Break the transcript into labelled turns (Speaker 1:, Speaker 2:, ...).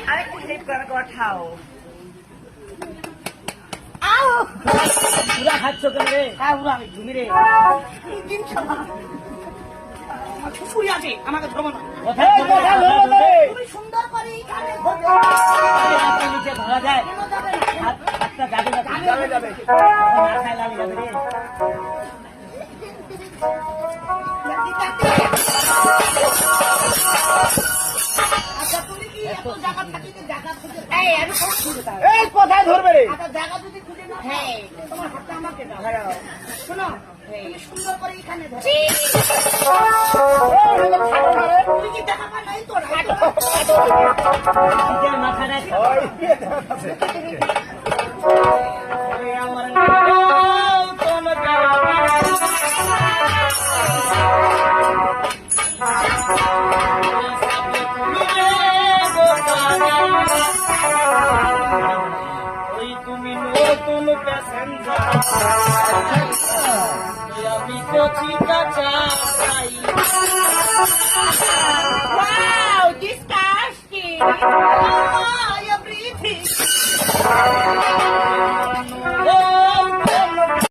Speaker 1: আরেকটু হেল্প করে কথাও আও
Speaker 2: পুরা খাচ্ছ কেন রে?
Speaker 1: হ্যাঁ উড়া আমি ঘুমি রে শুয়ে আছে আমাকে ধরবো না তুমি সুন্দর করে কানে ধরো
Speaker 2: হাতটা নিচে ধরা যায়?
Speaker 1: কেন যাবে না
Speaker 2: হাতটা যাবে না?
Speaker 3: যাবে
Speaker 2: মাথায় লাগে যাবে রে।
Speaker 1: আচ্ছা তুমি কি এত জায়গা থাকিতে জায়গা খুঁজে এই আমি কোন খুঁজে তাই
Speaker 3: এই কোথায় ধরবে রে?
Speaker 1: আচ্ছা জায়গা যদি খুঁজে না হ্যাঁ তোমার হাতটা আমাকে দাও শোনো তুমি সুন্দর করে এখানে ধরো তুমি কি দেখা পা নাই তোর
Speaker 2: নিজের মাথাটা
Speaker 3: ওই
Speaker 2: আরে আমার নাম তোমাকে ওই তুমি নতুন প্যাসেঞ্জার আমি কচি কাঁচা